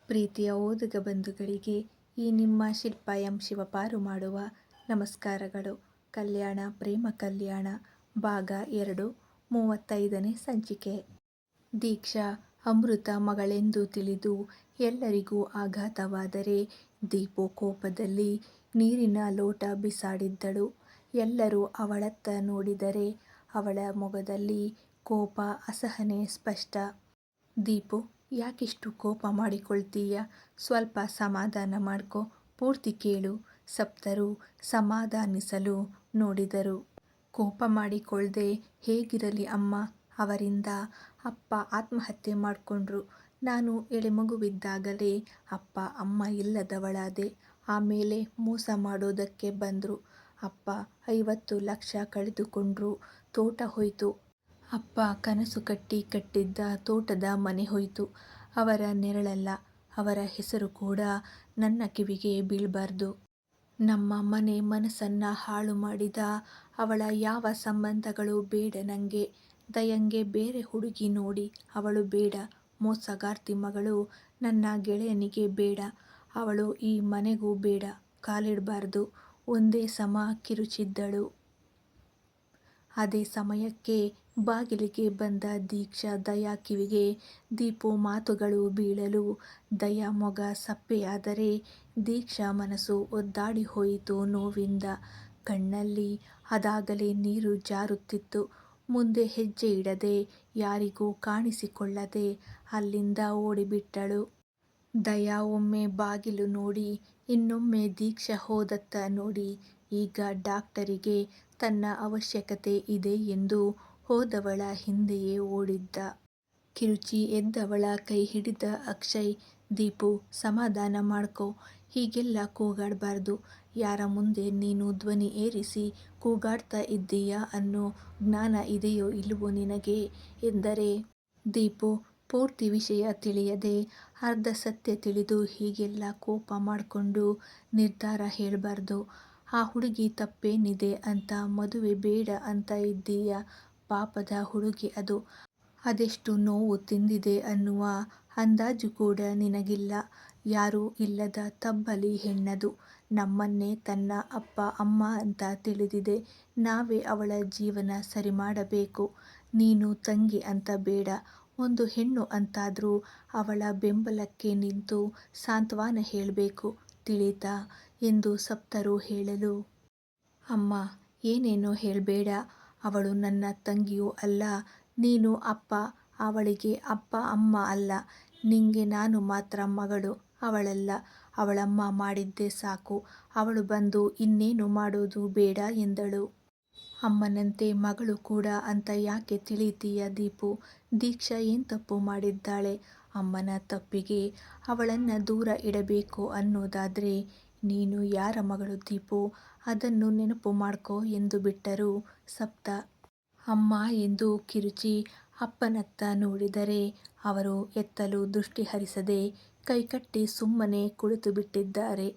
ಪ್ರೀತಿಯ ಓದುಗ ಬಂಧುಗಳಿಗೆ ಈ ನಿಮ್ಮ ಶಿಲ್ಪ ಎಂ ಶಿವಪಾರು ಮಾಡುವ ನಮಸ್ಕಾರಗಳು. ಕಲ್ಯಾಣ ಪ್ರೇಮ ಕಲ್ಯಾಣ ಭಾಗ 2 35ನೇ ಸಂಚಿಕೆ. ದೀಕ್ಷಾ ಅಮೃತ ಮಗಳೆಂದು ತಿಳಿದು ಎಲ್ಲರಿಗೂ ಆಘಾತವಾದರೆ ದೀಪು ಕೋಪದಲ್ಲಿ ನೀರಿನ ಲೋಟ ಬಿಸಾಡಿದ್ದಳು. ಎಲ್ಲರೂ ಅವಳತ್ತ ನೋಡಿದರೆ ಅವಳ ಮೊಗದಲ್ಲಿ ಕೋಪ, ಅಸಹನೆ ಸ್ಪಷ್ಟ. ದೀಪು, ಯಾಕಿಷ್ಟು ಕೋಪ ಮಾಡಿಕೊಳ್ತೀಯ? ಸ್ವಲ್ಪ ಸಮಾಧಾನ ಮಾಡ್ಕೊ, ಪೂರ್ತಿ ಕೇಳು. ಸಪ್ತರು ಸಮಾಧಾನಿಸಲು ನೋಡಿದರು. ಕೋಪ ಮಾಡಿಕೊಳ್ದೆ ಹೇಗಿರಲಿ ಅಮ್ಮ? ಅವರಿಂದ ಅಪ್ಪ ಆತ್ಮಹತ್ಯೆ ಮಾಡ್ಕೊಂಡ್ರು. ನಾನು ಎಳೆಮಗುವಿದ್ದಾಗಲೇ ಅಪ್ಪ ಅಮ್ಮ ಇಲ್ಲದವಳಾದೆ. ಆಮೇಲೆ ಮೋಸ ಮಾಡೋದಕ್ಕೆ ಬಂದ್ರು. ಅಪ್ಪ 50 ಲಕ್ಷ ಕಳೆದುಕೊಂಡ್ರು. ತೋಟ ಹೋಯ್ತು. ಅಪ್ಪ ಕನಸು ಕಟ್ಟಿ ಕಟ್ಟಿದ್ದ ತೋಟದ ಮನೆ ಹೋಯ್ತು. ಅವರ ನೆರಳಲ್ಲ, ಅವರ ಹೆಸರು ಕೂಡ ನನ್ನ ಕಿವಿಗೆ ಬೀಳ್ಬಾರ್ದು. ನಮ್ಮ ಮನೆ ಮನಸ್ಸನ್ನ ಹಾಳು ಮಾಡಿದ ಅವಳ ಯಾವ ಸಂಬಂಧಗಳು ಬೇಡ ನಂಗೆ. ದಯಂಗೆ ಬೇರೆ ಹುಡುಗಿ ನೋಡಿ, ಅವಳು ಬೇಡ. ಮೋಸಗಾರ್ತಿ ಮಗಳು ನನ್ನ ಗೆಳೆಯನಿಗೆ ಬೇಡ. ಅವಳು ಈ ಮನೆಗೂ ಬೇಡ, ಕಾಲಿಡಬಾರ್ದು. ಒಂದೇ ಸಮ ಕಿರುಚಿದ್ದಳು. ಅದೇ ಸಮಯಕ್ಕೆ ಬಾಗಿಲಿಗೆ ಬಂದ ದೀಕ್ಷಾ ದಯಾ ಕಿವಿಗೆ ದೀಪು ಮಾತುಗಳು ಬೀಳಲು ದಯಾ ಮೊಗ ಸಪ್ಪೆಯಾದರೆ ದೀಕ್ಷಾ ಮನಸ್ಸು ಒದ್ದಾಡಿ ಹೋಯಿತು ನೋವಿಂದ. ಕಣ್ಣಲ್ಲಿ ಅದಾಗಲೇ ನೀರು ಜಾರುತ್ತಿತ್ತು. ಮುಂದೆ ಹೆಜ್ಜೆ ಇಡದೆ, ಯಾರಿಗೂ ಕಾಣಿಸಿಕೊಳ್ಳದೆ ಅಲ್ಲಿಂದ ಓಡಿಬಿಟ್ಟಳು. ದಯಾ ಒಮ್ಮೆ ಬಾಗಿಲು ನೋಡಿ, ಇನ್ನೊಮ್ಮೆ ದೀಕ್ಷಾ ಹೋದತ್ತ ನೋಡಿ, ಈಗ ಡಾಕ್ಟರಿಗೆ ತನ್ನ ಅವಶ್ಯಕತೆ ಇದೆ ಎಂದು ಹೋದವಳ ಹಿಂದೆಯೇ ಓಡಿದ್ದ. ಕಿರುಚಿ ಎದ್ದವಳ ಕೈ ಹಿಡಿದ ಅಕ್ಷಯ್, ದೀಪು ಸಮಾಧಾನ ಮಾಡ್ಕೊ, ಹೀಗೆಲ್ಲ ಕೂಗಾಡ್ಬಾರ್ದು. ಯಾರ ಮುಂದೆ ನೀನು ಧ್ವನಿ ಏರಿಸಿ ಕೂಗಾಡ್ತಾ ಇದ್ದೀಯ ಅನ್ನೋ ಜ್ಞಾನ ಇದೆಯೋ ಇಲ್ವೋ ನಿನಗೆ ಎಂದರೆ. ದೀಪು ಪೂರ್ತಿ ವಿಷಯ ತಿಳಿಯದೆ ಅರ್ಧ ಸತ್ಯ ತಿಳಿದು ಹೀಗೆಲ್ಲ ಕೋಪ ಮಾಡ್ಕೊಂಡು ನಿರ್ಧಾರ ಹೇಳ್ಬಾರ್ದು. ಆ ಹುಡುಗಿ ತಪ್ಪೇನಿದೆ ಅಂತ ಮದುವೆ ಬೇಡ ಅಂತ ಇದ್ದೀಯ? ಪಾಪದ ಹುಡುಗಿ ಅದು. ಅದೆಷ್ಟು ನೋವು ತಿಂದಿದೆ ಅನ್ನುವ ಅಂದಾಜು ಕೂಡ ನಿನಗಿಲ್ಲ. ಯಾರೂ ಇಲ್ಲದ ತಬ್ಬಲಿ ಹೆಣ್ಣದು. ನಮ್ಮನ್ನೇ ತನ್ನ ಅಪ್ಪ ಅಮ್ಮ ಅಂತ ತಿಳಿದಿದೆ. ನಾವೇ ಅವಳ ಜೀವನ ಸರಿ ಮಾಡಬೇಕು. ನೀನು ತಂಗಿ ಅಂತ ಬೇಡ, ಒಂದು ಹೆಣ್ಣು ಅಂತಾದ್ರೂ ಅವಳ ಬೆಂಬಲಕ್ಕೆ ನಿಂತು ಸಾಂತ್ವನ ಹೇಳ್ಬೇಕು, ತಿಳಿತಾ ಎಂದು ಸಪ್ತರು ಹೇಳಲು. ಅಮ್ಮ, ಏನೇನೋ ಹೇಳ್ಬೇಡ. ಅವಳು ನನ್ನ ತಂಗಿಯೂ ಅಲ್ಲ, ನೀನು ಅಪ್ಪ ಅವಳಿಗೆ ಅಪ್ಪ ಅಮ್ಮ ಅಲ್ಲ. ನಿಂಗೆ ನಾನು ಮಾತ್ರ ಮಗಳು, ಅವಳಲ್ಲ. ಅವಳಮ್ಮ ಮಾಡಿದ್ದೇ ಸಾಕು. ಅವಳು ಬಂದು ಇನ್ನೇನು ಮಾಡೋದು ಬೇಡ ಎಂದಳು. ಅಮ್ಮನಂತೆ ಮಗಳು ಕೂಡ ಅಂತ ಯಾಕೆ ತಿಳಿತೀಯ ದೀಪು? ದೀಕ್ಷಾ ಏನ್ ತಪ್ಪು ಮಾಡಿದ್ದಾಳೆ? ಅಮ್ಮನ ತಪ್ಪಿಗೆ ಅವಳನ್ನ ದೂರ ಇಡಬೇಕು ಅನ್ನೋದಾದ್ರೆ ನೀನು ಯಾರ ಮಗಳು ದೀಪು? ಅದನ್ನು ನೆನಪು ಮಾಡ್ಕೊ ಎಂದು ಬಿಟ್ಟರು ಸಪ್ತ. ಅಮ್ಮ ಎಂದು ಕಿರುಚಿ ಅಪ್ಪನತ್ತ ನೋಡಿದರೆ ಅವರು ಎತ್ತಲು ದೃಷ್ಟಿ ಹರಿಸದೆ ಕೈಕಟ್ಟಿ ಸುಮ್ಮನೆ ಕುಳಿತುಬಿಟ್ಟಿದ್ದಾರೆ.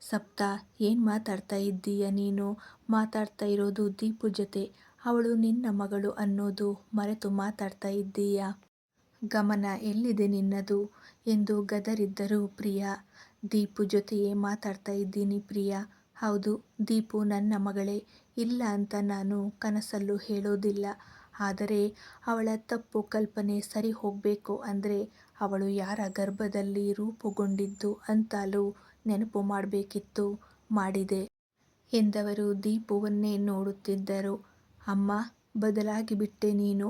ಸಪ್ತ, ಏನ್ ಮಾತಾಡ್ತಾ ಇದ್ದೀಯ ನೀನು? ಮಾತಾಡ್ತಾ ಇರೋದು ದೀಪು ಜೊತೆ. ಅವಳು ನಿನ್ನ ಮಗಳು ಅನ್ನೋದು ಮರೆತು ಮಾತಾಡ್ತಾ ಇದ್ದೀಯ. ಗಮನ ಎಲ್ಲಿದೆ ನಿನ್ನದು ಎಂದು ಗದರಿದ್ದರು ಪ್ರಿಯಾ. ದೀಪು ಜೊತೆಯೇ ಮಾತಾಡ್ತಾ ಇದ್ದೀನಿ ಪ್ರಿಯಾ. ಹೌದು, ದೀಪು ನನ್ನ ಮಗಳೇ, ಇಲ್ಲ ಅಂತ ನಾನು ಕನಸಲ್ಲೂ ಹೇಳೋದಿಲ್ಲ. ಆದರೆ ಅವಳ ತಪ್ಪು ಕಲ್ಪನೆ ಸರಿ ಹೋಗ್ಬೇಕು ಅಂದ್ರೆ ಅವಳು ಯಾರ ಗರ್ಭದಲ್ಲಿ ರೂಪುಗೊಂಡಿದ್ದು ಅಂತಾಲೂ ನೆನಪು ಮಾಡ್ಬೇಕಿತ್ತು. ಮಾಡಿದೆ ಎಂದವರು ದೀಪುವನ್ನೇ ನೋಡುತ್ತಿದ್ದರು. ಅಮ್ಮ, ಬದಲಾಗಿಬಿಟ್ಟೆ ನೀನು.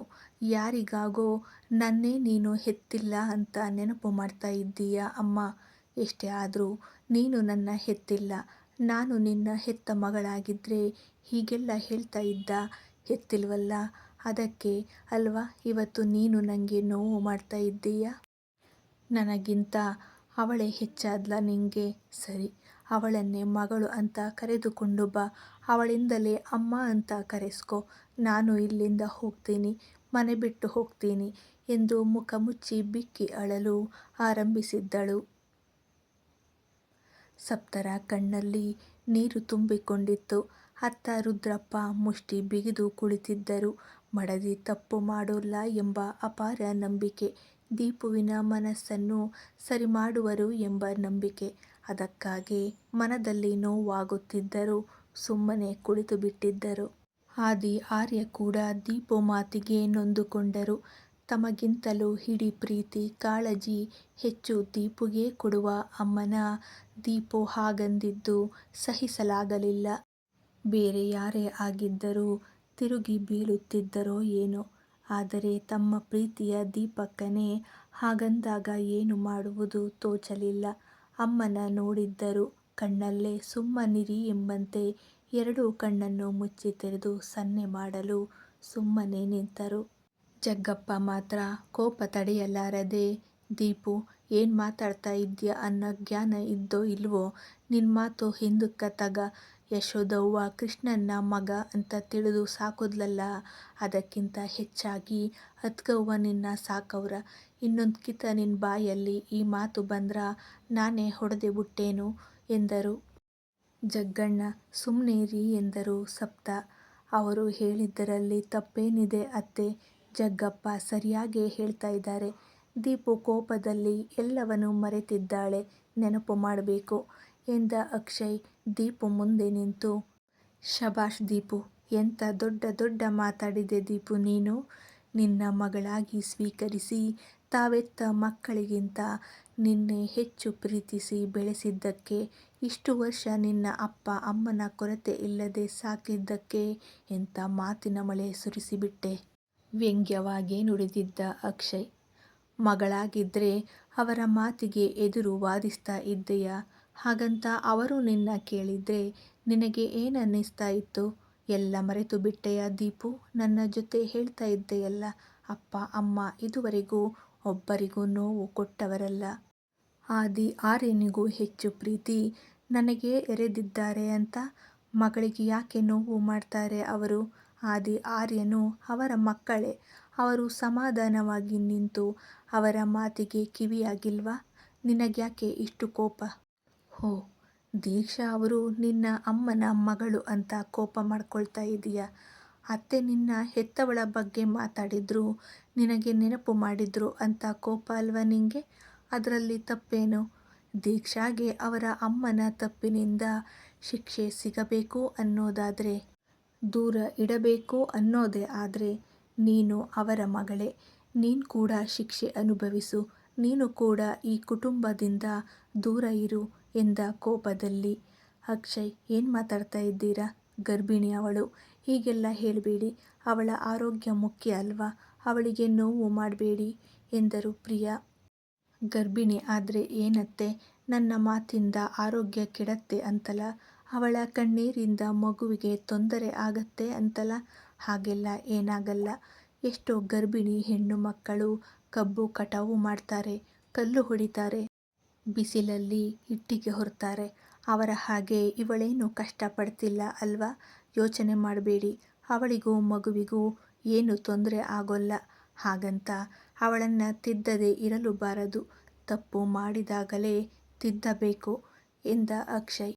ಯಾರಿಗಾಗೋ ನನ್ನೇ ನೀನು ಹೆತ್ತಿಲ್ಲ ಅಂತ ನೆನಪು ಮಾಡ್ತಾ ಇದ್ದೀಯ ಅಮ್ಮ. ಎಷ್ಟೇ ಆದ್ರೂ ನೀನು ನನ್ನ ಹೆತ್ತಿಲ್ಲ. ನಾನು ನಿನ್ನ ಹೆತ್ತ ಮಗಳಾಗಿದ್ರೆ ಹೀಗೆಲ್ಲ ಹೇಳ್ತಾ ಇದ್ದ? ಹೆತ್ತಿಲ್ವಲ್ಲ, ಅದಕ್ಕೆ ಅಲ್ವಾ ಇವತ್ತು ನೀನು ನಂಗೆ ನೋವು ಮಾಡ್ತಾ ಇದ್ದೀಯ. ನನಗಿಂತ ಅವಳೇ ಹೆಚ್ಚಾದ್ಲ ನಿಂಗೆ? ಸರಿ, ಅವಳನ್ನೇ ಮಗಳು ಅಂತ ಕರೆದುಕೊಂಡು ಬಾ. ಅವಳಿಂದಲೇ ಅಮ್ಮ ಅಂತ ಕರೆಸ್ಕೊ. ನಾನು ಇಲ್ಲಿಂದ ಹೋಗ್ತೀನಿ, ಮನೆ ಬಿಟ್ಟು ಹೋಗ್ತೀನಿ ಎಂದು ಮುಖ ಮುಚ್ಚಿ ಬಿಕ್ಕಿ ಅಳಲು ಆರಂಭಿಸಿದ್ದಳು. ಸಪ್ತರ ಕಣ್ಣಲ್ಲಿ ನೀರು ತುಂಬಿಕೊಂಡಿತ್ತು. ಅತ್ತ ರುದ್ರಪ್ಪ ಮುಷ್ಟಿ ಬಿಗಿದು ಕುಳಿತಿದ್ದರು. ಮಡದಿ ತಪ್ಪು ಮಾಡೋಲ್ಲ ಎಂಬ ಅಪಾರ ನಂಬಿಕೆ. ದೀಪುವಿನ ಮನಸ್ಸನ್ನು ಸರಿ ಮಾಡುವರು ಎಂಬ ನಂಬಿಕೆ. ಅದಕ್ಕಾಗಿ ಮನದಲ್ಲಿ ನೋವಾಗುತ್ತಿದ್ದರೂ ಸುಮ್ಮನೆ ಕುಳಿತು ಬಿಟ್ಟಿದ್ದರು. ಆದಿ ಆರ್ಯ ಕೂಡ ದೀಪು ಮಾತಿಗೆ ನೊಂದುಕೊಂಡರು. ತಮಗಿಂತಲೂ ಇಡೀ ಪ್ರೀತಿ ಕಾಳಜಿ ಹೆಚ್ಚು ದೀಪುಗೆ ಕೊಡುವ ಅಮ್ಮನ ದೀಪು ಹಾಗಂದಿದ್ದು ಸಹಿಸಲಾಗಲಿಲ್ಲ. ಬೇರೆ ಯಾರೇ ಆಗಿದ್ದರೂ ತಿರುಗಿ ಬೀಳುತ್ತಿದ್ದರೋ ಏನೋ. ಆದರೆ ತಮ್ಮ ಪ್ರೀತಿಯ ದೀಪಕ್ಕನೇ ಹಾಗಂದಾಗ ಏನು ಮಾಡುವುದು ತೋಚಲಿಲ್ಲ. ಅಮ್ಮನ ನೋಡಿದ್ದರು ಕಣ್ಣಲ್ಲೇ ಸುಮ್ಮನಿರಿ ಎಂಬಂತೆ ಎರಡೂ ಕಣ್ಣನ್ನು ಮುಚ್ಚಿ ತೆರೆದು ಸನ್ನೆ ಮಾಡಲು ಸುಮ್ಮನೆ ನಿಂತರು. ಜಗ್ಗಪ್ಪ ಮಾತ್ರ ಕೋಪ ತಡೆಯಲಾರದೆ, ದೀಪು ಏನ್ ಮಾತಾಡ್ತಾ ಇದ್ಯಾ ಅನ್ನೋ ಜ್ಞಾನ ಇದ್ದೋ ಇಲ್ವೋ, ನಿನ್ ಮಾತು ಹಿಂದಕ್ಕ ತಗ. ಯಶೋದವ್ವ ಕೃಷ್ಣನ್ನ ಮಗ ಅಂತ ತಿಳಿದು ಸಾಕುದ್ಲಲ್ಲ, ಅದಕ್ಕಿಂತ ಹೆಚ್ಚಾಗಿ ಅತ್ಗವ್ವ ನಿನ್ನ ಸಾಕವ್ರ. ಇನ್ನೊಂದ್ ಕಿತ ನಿನ್ ಬಾಯಲ್ಲಿ ಈ ಮಾತು ಬಂದ್ರ ನಾನೇ ಹೊಡೆದೆ ಬಿಟ್ಟೇನು ಎಂದರು. ಜಗ್ಗಣ್ಣ ಸುಮ್ನೆ ರೀ ಎಂದರು ಸಪ್ತ. ಅವರು ಹೇಳಿದ್ದರಲ್ಲಿ ತಪ್ಪೇನಿದೆ ಅತ್ತೆ, ಜಗ್ಗಪ್ಪ ಸರಿಯಾಗೇ ಹೇಳ್ತಾ ಇದ್ದಾರೆ. ದೀಪು ಕೋಪದಲ್ಲಿ ಎಲ್ಲವನ್ನೂ ಮರೆತಿದ್ದಾಳೆ, ನೆನಪು ಮಾಡ್ಬೇಕು ಎಂದ ಅಕ್ಷಯ್ ದೀಪು ಮುಂದೆ ನಿಂತು, ಶಭಾಷ್ ದೀಪು, ಎಂತ ದೊಡ್ಡ ದೊಡ್ಡ ಮಾತಾಡಿದೆ ದೀಪು ನೀನು. ನಿನ್ನ ಮಗಳಾಗಿ ಸ್ವೀಕರಿಸಿ ತಾವೆತ್ತ ಮಕ್ಕಳಿಗಿಂತ ನಿನ್ನೆ ಹೆಚ್ಚು ಪ್ರೀತಿಸಿ ಬೆಳೆಸಿದ್ದಕ್ಕೆ, ಇಷ್ಟು ವರ್ಷ ನಿನ್ನ ಅಪ್ಪ ಅಮ್ಮನ ಕೊರತೆ ಇಲ್ಲದೆ ಸಾಕಿದ್ದಕ್ಕೆ ಎಂತ ಮಾತಿನ ಮಳೆ ಸುರಿಸಿಬಿಟ್ಟೆ. ವ್ಯಂಗ್ಯವಾಗಿ ನುಡಿದಿದ್ದ ಅಕ್ಷಯ್. ಮಗಳಾಗಿದ್ರೆ ಅವರ ಮಾತಿಗೆ ಎದುರು ವಾದಿಸ್ತಾ ಇದ್ದೀಯಾ? ಹಾಗಂತ ಅವರು ನಿನ್ನ ಕೇಳಿದ್ರೆ ನಿನಗೆ ಏನನ್ನಿಸ್ತಾ ಇತ್ತು? ಎಲ್ಲ ಮರೆತು ಬಿಟ್ಟೆಯಾ ದೀಪು? ನನ್ನ ಜೊತೆ ಹೇಳ್ತಾ ಇದ್ದೆಯಲ್ಲ, ಅಪ್ಪ ಅಮ್ಮ ಇದುವರೆಗೂ ಒಬ್ಬರಿಗೂ ನೋವು ಕೊಟ್ಟವರಲ್ಲ. ಆದಿ ಆರ್ಯನಿಗೂ ಹೆಚ್ಚು ಪ್ರೀತಿ ನನಗೇ ಎರೆದಿದ್ದಾರೆ ಅಂತ. ಮಗಳಿಗೆ ಯಾಕೆ ನೋವು ಮಾಡ್ತಾರೆ ಅವರು? ಆದಿ ಆರ್ಯನು ಅವರ ಮಕ್ಕಳೇ. ಅವರು ಸಮಾಧಾನವಾಗಿ ನಿಂತು ಅವರ ಮಾತಿಗೆ ಕಿವಿಯಾಗಿಲ್ವಾ? ನಿನಗ್ಯಾಕೆ ಇಷ್ಟು ಕೋಪ? ಹೋ, ದೀಕ್ಷಾ ಅವರು ನಿನ್ನ ಅಮ್ಮನ ಮಗಳು ಅಂತ ಕೋಪ ಮಾಡ್ಕೊಳ್ತಾ ಇದೀಯಾ? ಅತ್ತೆ ನಿನ್ನ ಹೆತ್ತವಳ ಬಗ್ಗೆ ಮಾತಾಡಿದ್ರು, ನಿನಗೆ ನೆನಪು ಮಾಡಿದ್ರು ಅಂತ ಕೋಪ ಅಲ್ವಾ ನಿಂಗೆ? ಅದರಲ್ಲಿ ತಪ್ಪೇನು? ದೀಕ್ಷಾಗೆ ಅವರ ಅಮ್ಮನ ತಪ್ಪಿನಿಂದ ಶಿಕ್ಷೆ ಸಿಗಬೇಕು ಅನ್ನೋದಾದ್ರೆ, ದೂರ ಇಡಬೇಕು ಅನ್ನೋದೇ ಆದ್ರೆ, ನೀನು ಅವರ ಮಗಳೇ, ನೀನ್ ಕೂಡ ಶಿಕ್ಷೆ ಅನುಭವಿಸು. ನೀನು ಕೂಡ ಈ ಕುಟುಂಬದಿಂದ ದೂರ ಇರು ಎಂದ ಕೋಪದಲ್ಲಿ. ಅಕ್ಷಯ್ ಏನ್ ಮಾತಾಡ್ತಾ ಇದ್ದೀರಾ? ಗರ್ಭಿಣಿ ಅವಳು, ಹೀಗೆಲ್ಲ ಹೇಳ್ಬೇಡಿ. ಅವಳ ಆರೋಗ್ಯ ಮುಖ್ಯ ಅಲ್ವಾ? ಅವಳಿಗೆ ನೋವು ಮಾಡ್ಬೇಡಿ ಎಂದರು ಪ್ರಿಯಾ. ಗರ್ಭಿಣಿ ಆದ್ರೆ ಏನತ್ತೆ, ನನ್ನ ಮಾತಿಂದ ಆರೋಗ್ಯ ಕೆಡತ್ತೆ ಅಂತಲ, ಅವಳ ಕಣ್ಣೀರಿಂದ ಮಗುವಿಗೆ ತೊಂದರೆ ಆಗತ್ತೆ ಅಂತಲ. ಹಾಗೆಲ್ಲ ಏನಾಗಲ್ಲ. ಎಷ್ಟೋ ಗರ್ಭಿಣಿ ಹೆಣ್ಣು ಮಕ್ಕಳು ಕಬ್ಬು ಕಟಾವು ಮಾಡ್ತಾರೆ, ಕಲ್ಲು ಹೊಡಿತಾರೆ, ಬಿಸಿಲಲ್ಲಿ ಇಟ್ಟಿಗೆ ಹೊರ್ತಾರೆ. ಅವರ ಹಾಗೆ ಇವಳೇನು ಕಷ್ಟ ಪಡ್ತಿಲ್ಲ ಅಲ್ವಾ? ಯೋಚನೆ ಮಾಡ್ಬೇಡಿ. ಅವಳಿಗೂ ಮಗುವಿಗೂ ಏನು ತೊಂದ್ರೆ ಆಗೋಲ್ಲ. ಹಾಗಂತ ಅವಳನ್ನ ತಿದ್ದದೇ ಇರಲು ಬಾರದು. ತಪ್ಪು ಮಾಡಿದಾಗಲೇ ತಿದ್ದಬೇಕು ಎಂದ ಅಕ್ಷಯ್.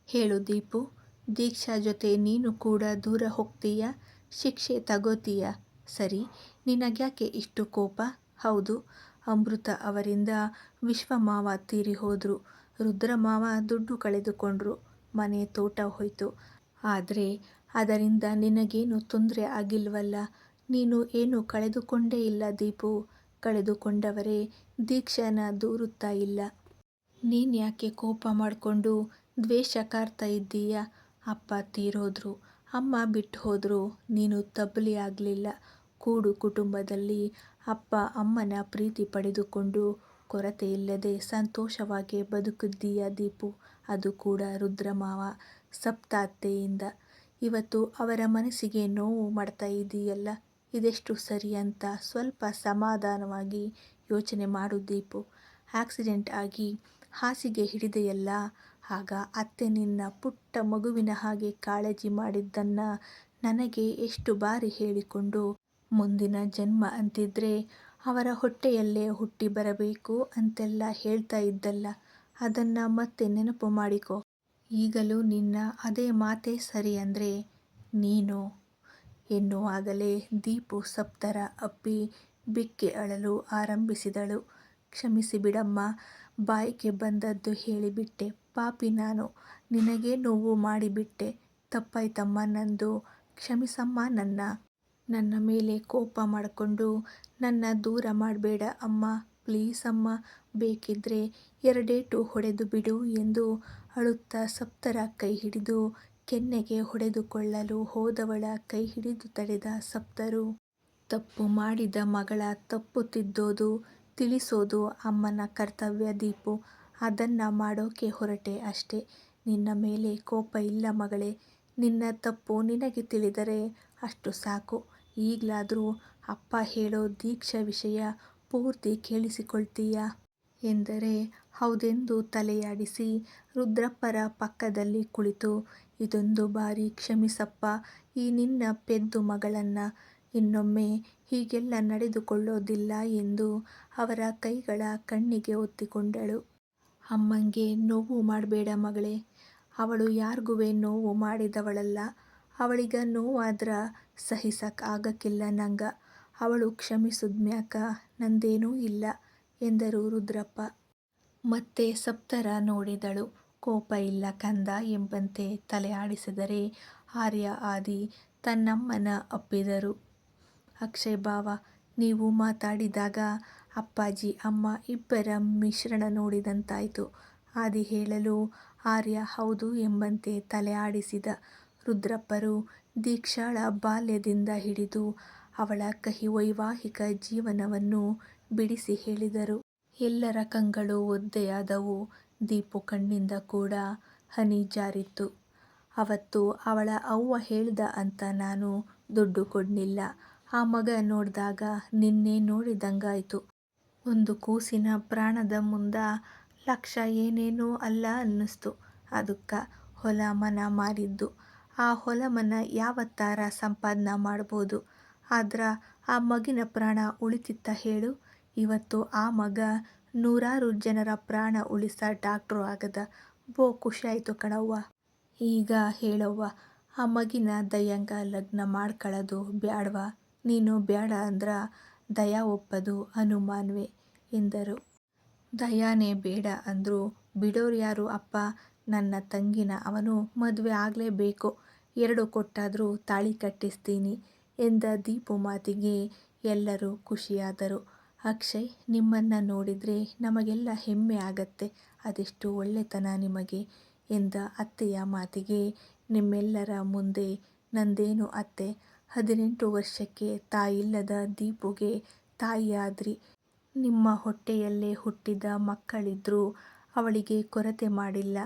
ಹೇಳು ದೀಪು, ದೀಕ್ಷಾ ಜೊತೆ ನೀನು ಕೂಡ ದೂರ ಹೋಗ್ತೀಯಾ? ಶಿಕ್ಷೆ ತಗೋತೀಯಾ? ಸರಿ, ನಿನಗ್ಯಾಕೆ ಇಷ್ಟು ಕೋಪ? ಹೌದು, ಅಮೃತ ಅವರಿಂದ ವಿಶ್ವಮಾವ ತೀರಿ ಹೋದ್ರು, ರುದ್ರಮಾವ ದುಡ್ಡು ಕಳೆದುಕೊಂಡ್ರು, ಮನೆ ತೋಟ ಹೋಯ್ತು. ಆದ್ರೆ ಅದರಿಂದ ನಿನಗೇನು ತೊಂದ್ರೆ ಆಗಿಲ್ವಲ್ಲ? ನೀನು ಏನು ಕಳೆದುಕೊಂಡೇ ಇಲ್ಲ ದೀಪು. ಕಳೆದುಕೊಂಡವರೇ ದೀಕ್ಷಾನ ದೂರುತ್ತಾ ಇಲ್ಲ. ನೀನ್ ಯಾಕೆ ಕೋಪ ಮಾಡ್ಕೊಂಡು ದ್ವೇಷ ಕಾರ್ತಾ ಇದ್ದೀಯಾ? ಅಪ್ಪ ತೀರೋದ್ರು, ಅಮ್ಮ ಬಿಟ್ಟು ಹೋದ್ರು, ನೀನು ತಬ್ಬಲಿ ಆಗ್ಲಿಲ್ಲ. ಕೂಡು ಕುಟುಂಬದಲ್ಲಿ ಅಪ್ಪ ಅಮ್ಮನ ಪ್ರೀತಿ ಪಡೆದುಕೊಂಡು ಕೊರತೆ ಇಲ್ಲದೆ ಸಂತೋಷವಾಗಿ ಬದುಕಿದ್ದೀಯ ದೀಪು. ಅದು ಕೂಡ ರುದ್ರಮಾವ, ಸಪ್ತ ಅತ್ತೆಯಿಂದ. ಇವತ್ತು ಅವರ ಮನಸ್ಸಿಗೆ ನೋವು ಮಾಡ್ತಾ ಇದೀಯಲ್ಲ, ಇದೆಷ್ಟು ಸರಿ ಅಂತ ಸ್ವಲ್ಪ ಸಮಾಧಾನವಾಗಿ ಯೋಚನೆ ಮಾಡು ದೀಪು. ಆಕ್ಸಿಡೆಂಟ್ ಆಗಿ ಹಾಸಿಗೆ ಹಿಡಿದೆಯಲ್ಲ, ಆಗ ಅತ್ತೆ ನಿನ್ನ ಪುಟ್ಟ ಮಗುವಿನ ಹಾಗೆ ಕಾಳಜಿ ಮಾಡಿದ್ದನ್ನ ನನಗೆ ಎಷ್ಟು ಬಾರಿ ಹೇಳಿಕೊಂಡು, ಮುಂದಿನ ಜನ್ಮ ಅಂತಿದ್ರೆ ಅವರ ಹೊಟ್ಟೆಯಲ್ಲೇ ಹುಟ್ಟಿ ಬರಬೇಕು ಅಂತೆಲ್ಲ ಹೇಳ್ತಾ ಇದ್ದಲ್ಲ, ಅದನ್ನ ಮತ್ತೆ ನೆನಪು ಮಾಡಿಕೊ. ಈಗಲೂ ನಿನ್ನ ಅದೇ ಮಾತೇ ಸರಿ ಅಂದ್ರೆ ನೀನು ಎನ್ನುವಾಗಲೇ ದೀಪು ಸಪ್ತರ ಅಪ್ಪಿ ಬಿಕ್ಕಿ ಅಳಲು ಆರಂಭಿಸಿದಳು. ಕ್ಷಮಿಸಿ ಬಿಡಮ್ಮ, ಬಾಯಿಗೆ ಬಂದದ್ದು ಹೇಳಿಬಿಟ್ಟೆ. ಪಾಪಿ ನಾನು, ನಿನಗೇ ನೋವು ಮಾಡಿಬಿಟ್ಟೆ. ತಪ್ಪಾಯ್ತಮ್ಮ ನಂದು. ಕ್ಷಮಿಸಮ್ಮ ನನ್ನ ಮೇಲೆ ಕೋಪ ಮಾಡಿಕೊಂಡು ನನ್ನ ದೂರ ಮಾಡಬೇಡ ಅಮ್ಮ, ಪ್ಲೀಸ್ ಅಮ್ಮ, ಬೇಕಿದ್ರೆ ಎರಡೇಟು ಹೊಡೆದು ಬಿಡು ಎಂದು ಅಳುತ್ತಾ ಸಪ್ತರ ಕೈ ಹಿಡಿದು ಕೆನ್ನೆಗೆ ಹೊಡೆದುಕೊಳ್ಳಲು ಹೋದವಳ ಕೈ ಹಿಡಿದು ತಡೆದ ಸಪ್ತರು. ತಪ್ಪು ಮಾಡಿದ ಮಗಳ ತಪ್ಪು ತಿದ್ದೋದು, ತಿಳಿಸೋದು ಅಮ್ಮನ ಕರ್ತವ್ಯ ದೀಪು. ಅದನ್ನ ಮಾಡೋಕೆ ಹೊರಟೆ ಅಷ್ಟೇ. ನಿನ್ನ ಮೇಲೆ ಕೋಪ ಇಲ್ಲ ಮಗಳೇ. ನಿನ್ನ ತಪ್ಪು ನಿನಗೆ ತಿಳಿದರೆ ಅಷ್ಟು ಸಾಕು. ಈಗ್ಲಾದ್ರೂ ಅಪ್ಪ ಹೇಳೋ ದೀಕ್ಷಾ ವಿಷಯ ಪೂರ್ತಿ ಕೇಳಿಸಿಕೊಳ್ತೀಯಾ ಎಂದರೆ ಹೌದೆಂದು ತಲೆಯಾಡಿಸಿ ರುದ್ರಪ್ಪರ ಪಕ್ಕದಲ್ಲಿ ಕುಳಿತು, ಇದೊಂದು ಬಾರಿ ಕ್ಷಮಿಸಪ್ಪ ಈ ನಿನ್ನ ಪೆದ್ದು ಮಗಳನ್ನ. ಇನ್ನೊಮ್ಮೆ ಹೀಗೆಲ್ಲ ನಡೆದುಕೊಳ್ಳೋದಿಲ್ಲ ಎಂದು ಅವರ ಕೈಗಳ ಕಣ್ಣಿಗೆ ಒತ್ತಿಕೊಂಡಳು. ಅಮ್ಮಂಗೆ ನೋವು ಮಾಡಬೇಡ ಮಗಳೇ. ಅವಳು ಯಾರ್ಗುವೆ ನೋವು ಮಾಡಿದವಳಲ್ಲ. ಅವಳಿಗ ನೋವಾದ್ರ ಸಹಿಸಕ್ ಆಗಕ್ಕಿಲ್ಲ ನಂಗ. ಅವಳು ಕ್ಷಮಿಸುದ್ಮ್ಯಾಕ ನಂದೇನೂ ಇಲ್ಲ ಎಂದರು ರುದ್ರಪ್ಪ. ಮತ್ತೆ ಸಪ್ತರ ನೋಡಿದಳು. ಕೋಪ ಇಲ್ಲ ಕಂದ ಎಂಬಂತೆ ತಲೆ ಆಡಿಸಿದರೆ ಆರ್ಯ ಆದಿ ತನ್ನಮ್ಮನ ಅಪ್ಪಿದರು. ಅಕ್ಷಯ್ ಬಾವ, ನೀವು ಮಾತಾಡಿದಾಗ ಅಪ್ಪಾಜಿ ಅಮ್ಮ ಇಬ್ಬರ ಮಿಶ್ರಣ ನೋಡಿದಂತಾಯ್ತು. ಆದಿ ಹೇಳಲು ಆರ್ಯ ಹೌದು ಎಂಬಂತೆ ತಲೆ ಆಡಿಸಿದ. ರುದ್ರಪ್ಪರು ದೀಕ್ಷಾಳ ಬಾಲ್ಯದಿಂದ ಹಿಡಿದು ಅವಳ ಕಹಿ ವೈವಾಹಿಕ ಜೀವನವನ್ನು ಬಿಡಿಸಿ ಹೇಳಿದರು. ಎಲ್ಲರ ಕಂಗಳು ಒದ್ದೆಯಾದವು. ದೀಪು ಕಣ್ಣಿಂದ ಕೂಡ ಹನಿ ಜಾರಿತ್ತು. ಅವತ್ತು ಅವಳ ಅವ್ವ ಹೇಳ್ದ ಅಂತ ನಾನು ದುಡ್ಡು ಕೊಡ್ನಿಲ್ಲ. ಆ ಮಗ ನೋಡ್ದಾಗ ನಿನ್ನೆ ನೋಡಿದಂಗಾಯ್ತು. ಒಂದು ಕೂಸಿನ ಪ್ರಾಣದ ಮುಂದ ಲಕ್ಷ ಏನೇನೋ ಅಲ್ಲ ಅನ್ನಿಸ್ತು. ಅದುಕ್ಕ ಹೊಲ ಮನ ಮಾರಿದ್ದು. ಆ ಹೊಲ ಮನ ಯಾವತ್ತಾರ ಸಂಪಾದನ ಮಾಡ್ಬೋದು. ಆದ್ರ ಆ ಮಗಿನ ಪ್ರಾಣ ಉಳಿತಿತ್ತ ಹೇಳು. ಇವತ್ತು ಆ ಮಗ ನೂರಾರು ಜನರ ಪ್ರಾಣ ಉಳಿಸ ಡಾಕ್ಟ್ರು ಆಗದ. ಬೋ ಖುಷಿ ಆಯ್ತು ಕಣವ್ವ. ಈಗ ಹೇಳವ್ವ, ಆ ಮಗಿನ ದಯ್ಯಂಗ ಲಗ್ನ ಮಾಡ್ಕಳದು ಬ್ಯಾಡ್ವಾ. ನೀನು ಬ್ಯಾಡ ಅಂದ್ರ ದಯಾ ಒಪ್ಪದು ಅನುಮಾನ್ವೇ ಎಂದರು. ದಯಾನೇ ಬೇಡ ಅಂದ್ರು ಬಿಡೋರ್ಯಾರು ಅಪ್ಪ. ನನ್ನ ತಂಗಿನ ಅವನು ಮದ್ವೆ ಆಗ್ಲೇಬೇಕು. 2 ಕೊಟ್ಟಾದ್ರೂ ತಾಳಿ ಕಟ್ಟಿಸ್ತೀನಿ ಎಂದ ದೀಪು ಮಾತಿಗೆ ಎಲ್ಲರೂ ಖುಷಿಯಾದರು. ಅಕ್ಷಯ್, ನಿಮ್ಮನ್ನ ನೋಡಿದ್ರೆ ನಮಗೆಲ್ಲ ಹೆಮ್ಮೆ ಆಗತ್ತೆ. ಅದೆಷ್ಟು ಒಳ್ಳೆತನ ನಿಮಗೆ ಎಂದ ಅತ್ತೆಯ ಮಾತಿಗೆ ನಿಮ್ಮೆಲ್ಲರ ಮುಂದೆ ನಂದೇನು ಅತ್ತೆ, 18 ವರ್ಷಕ್ಕೆ ತಾಯಿಲ್ಲದ ದೀಪುಗೆ ತಾಯಿಯಾದ್ರಿ. ನಿಮ್ಮ ಹೊಟ್ಟೆಯಲ್ಲೇ ಹುಟ್ಟಿದ ಮಕ್ಕಳಿದ್ರೂ ಅವಳಿಗೆ ಕೊರತೆ ಮಾಡಿಲ್ಲ.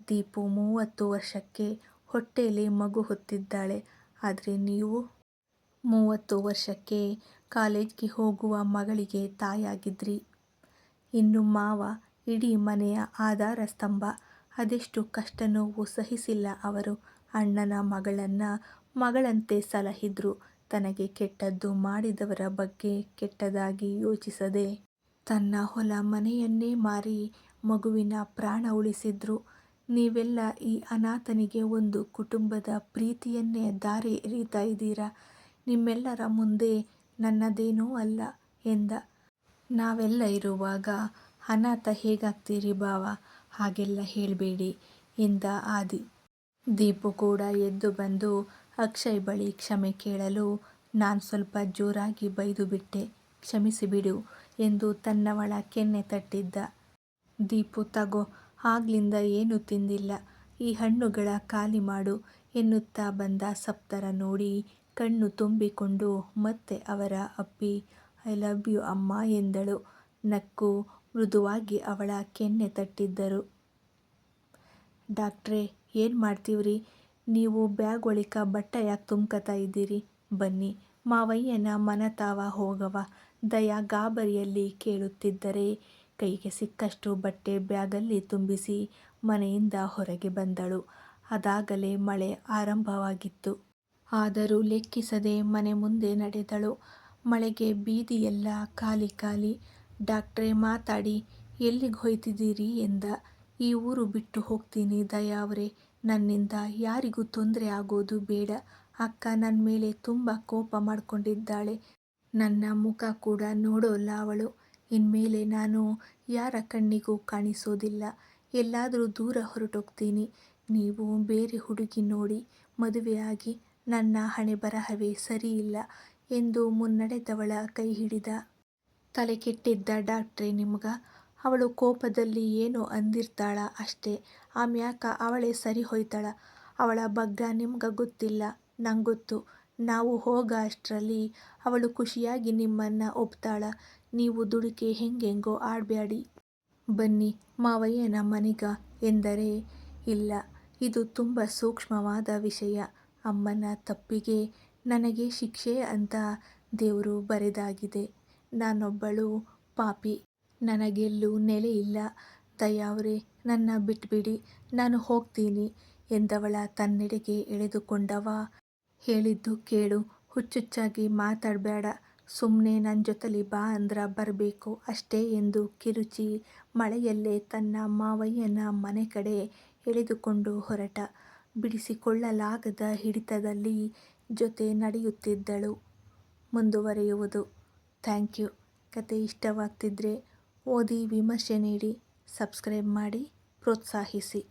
ದೀಪು 30 ವರ್ಷಕ್ಕೆ ಹೊಟ್ಟೆಲಿ ಮಗು ಹೊತ್ತಿದ್ದಾಳೆ. ಆದ್ರೆ ನೀವು 30 ವರ್ಷಕ್ಕೆ ಕಾಲೇಜ್ಗೆ ಹೋಗುವ ಮಗಳಿಗೆ ತಾಯಾಗಿದ್ರಿ. ಇನ್ನು ಮಾವ ಇಡೀ ಮನೆಯ ಆಧಾರ ಸ್ತಂಭ. ಅದೆಷ್ಟು ಕಷ್ಟ ನೋವು ಸಹಿಸಿಲ್ಲ ಅವರು. ಅಣ್ಣನ ಮಗಳನ್ನ ಮಗಳಂತೆ ಸಲಹಿದ್ರು. ತನಗೆ ಕೆಟ್ಟದ್ದು ಮಾಡಿದವರ ಬಗ್ಗೆ ಕೆಟ್ಟದಾಗಿ ಯೋಚಿಸದೆ ತನ್ನ ಹೊಲ ಮನೆಯನ್ನೇ ಮಾರಿ ಮಗುವಿನ ಪ್ರಾಣ ಉಳಿಸಿದ್ರು. ನೀವೆಲ್ಲ ಈ ಅನಾಥನಿಗೆ ಒಂದು ಕುಟುಂಬದ ಪ್ರೀತಿಯನ್ನೇ ದಾರಿ ಎರೀತಾ ಇದ್ದೀರಾ. ನಿಮ್ಮೆಲ್ಲರ ಮುಂದೆ ನನ್ನದೇನೂ ಅಲ್ಲ ಎಂದ. ನಾವೆಲ್ಲ ಇರುವಾಗ ಅನಾಥ ಹೇಗಾಗ್ತೀರಿ ಬಾವ, ಹಾಗೆಲ್ಲ ಹೇಳ್ಬೇಡಿ ಎಂದ ಆದಿ. ದೀಪು ಕೂಡ ಎದ್ದು ಬಂದು ಅಕ್ಷಯ್ ಬಳಿ ಕ್ಷಮೆ ಕೇಳಲು, ನಾನ್ ಸ್ವಲ್ಪ ಜೋರಾಗಿ ಬೈದು ಬಿಟ್ಟೆ, ಕ್ಷಮಿಸಿಬಿಡು ಎಂದು ತನ್ನವಳ ಕೆನ್ನೆ ತಟ್ಟಿದ್ದ. ದೀಪು, ತಗೋ, ಆಗ್ಲಿಂದ ಏನೂ ತಿಂದಿಲ್ಲ, ಈ ಹಣ್ಣುಗಳ ಖಾಲಿ ಮಾಡು ಎನ್ನುತ್ತಾ ಬಂದ ಸಪ್ತರ ನೋಡಿ ಕಣ್ಣು ತುಂಬಿಕೊಂಡು ಮತ್ತೆ ಅವರ ಅಪ್ಪಿ ಐ ಲವ್ ಯು ಅಮ್ಮ ಎಂದಳು. ನಕ್ಕು ಮೃದುವಾಗಿ ಅವಳ ಕೆನ್ನೆ ತಟ್ಟಿದ್ದರು. ಡಾಕ್ಟ್ರೇ, ಏನ್ ಮಾಡ್ತೀವ್ರಿ ನೀವು, ಬ್ಯಾಗ್ ಒಳಿಕ ಬಟ್ಟ ಯಾಕೆ ತುಂಬ್ಕತಾ ಇದ್ದೀರಿ. ಬನ್ನಿ ಮಾವಯ್ಯನ ಮನತಾವ ಹೋಗವ. ದಯಾ ಗಾಬರಿಯಲ್ಲಿ ಕೇಳುತ್ತಿದ್ದರೆ ಕೈಗೆ ಸಿಕ್ಕಷ್ಟು ಬಟ್ಟೆ ಬ್ಯಾಗಲ್ಲಿ ತುಂಬಿಸಿ ಮನೆಯಿಂದ ಹೊರಗೆ ಬಂದಳು. ಅದಾಗಲೇ ಮಳೆ ಆರಂಭವಾಗಿತ್ತು. ಆದರೂ ಲೆಕ್ಕಿಸದೆ ಮನೆ ಮುಂದೆ ನಡೆದಳು. ಮಳೆಗೆ ಬೀದಿಯೆಲ್ಲ ಖಾಲಿ ಖಾಲಿ. ಡಾಕ್ಟ್ರೇ ಮಾತಾಡಿ, ಎಲ್ಲಿಗ್ ಹೊಯ್ತಿದ್ದೀರಿ ಎಂದ. ಈ ಊರು ಬಿಟ್ಟು ಹೋಗ್ತೀನಿ ದಯಾ ಅವ್ರೆ. ನನ್ನಿಂದ ಯಾರಿಗೂ ತೊಂದ್ರೆ ಆಗೋದು ಬೇಡ. ಅಕ್ಕ ನನ್ಮೇಲೆ ತುಂಬ ಕೋಪ ಮಾಡ್ಕೊಂಡಿದ್ದಾಳೆ. ನನ್ನ ಮುಖ ಕೂಡ ನೋಡೋಲ್ಲ ಅವಳು. ಇನ್ಮೇಲೆ ನಾನು ಯಾರ ಕಣ್ಣಿಗೂ ಕಾಣಿಸೋದಿಲ್ಲ. ಎಲ್ಲಾದರೂ ದೂರ ಹೊರಟೋಗ್ತೀನಿ. ನೀವು ಬೇರೆ ಹುಡುಗಿ ನೋಡಿ ಮದುವೆಯಾಗಿ. ನನ್ನ ಹಣೆಬರಹವೇ ಸರಿಯಿಲ್ಲ ಎಂದು ಮುನ್ನಡೆದವಳ ಕೈ ಹಿಡಿದ. ತಲೆ ಕೆಟ್ಟಿದ್ದ ಡಾಕ್ಟ್ರೇ ನಿಮ್ಗ? ಅವಳು ಕೋಪದಲ್ಲಿ ಏನೋ ಅಂದಿರ್ತಾಳ ಅಷ್ಟೇ. ಆಮ್ಯಾಕ ಅವಳೇ ಸರಿ ಹೋಯ್ತಾಳ. ಅವಳ ಬಗ್ಗೆ ನಿಮ್ಗ ಗೊತ್ತಿಲ್ಲ, ನಂಗೊತ್ತು. ನಾವು ಹೋಗ ಅಷ್ಟ್ರಲ್ಲಿ ಅವಳು ಖುಷಿಯಾಗಿ ನಿಮ್ಮನ್ನ ಒಪ್ತಾಳ. ನೀವು ದುಡುಕಿ ಹೆಂಗೆಂಗೋ ಆಡ್ಬ್ಯಾಡಿ. ಬನ್ನಿ ಮಾವಯ್ಯನ ಮನಿಗ ಎಂದರೆ, ಇಲ್ಲ, ಇದು ತುಂಬ ಸೂಕ್ಷ್ಮವಾದ ವಿಷಯ. ಅಮ್ಮನ ತಪ್ಪಿಗೆ ನನಗೆ ಶಿಕ್ಷೆ ಅಂತ ದೇವ್ರು ಬರೆದಾಗಿದೆ. ನಾನೊಬ್ಬಳು ಪಾಪಿ. ನನಗೆಲ್ಲೂ ನೆಲೆಯಿಲ್ಲ. ದಯಾವ್ರೆ ನನ್ನ ಬಿಟ್ಬಿಡಿ, ನಾನು ಹೋಗ್ತೀನಿ ಎಂದವಳ ತನ್ನೆಡೆಗೆ ಎಳೆದುಕೊಂಡವ, ಹೇಳಿದ್ದು ಕೇಳು, ಹುಚ್ಚುಚ್ಚಾಗಿ ಮಾತಾಡ್ಬ್ಯಾಡ, ಸುಮ್ನೆ ನನ್ ಜೊತಲಿ ಬಾ ಅಂದ್ರ ಬರ್ಬೇಕು ಅಷ್ಟೇ ಎಂದು ಕಿರುಚಿ ಮಳೆಯಲ್ಲೇ ತನ್ನ ಮಾವಯ್ಯನ ಮನೆ ಕಡೆ ಎಳೆದುಕೊಂಡು ಹೊರಟ. ಬಿಡಿಸಿಕೊಳ್ಳಲಾಗದ ಹಿಡಿತದಲ್ಲಿ ಜೊತೆ ನಡೆಯುತ್ತಿದ್ದಳು. ಮುಂದುವರಿಯುವುದು. Thank you. ಕತೆ ಇಷ್ಟವಾಗ್ತಿದ್ರೆ ಓದಿ ವಿಮರ್ಶೆ ನೀಡಿ, ಸಬ್ಸ್ಕ್ರೈಬ್ ಮಾಡಿ, ಪ್ರೋತ್ಸಾಹಿಸಿ.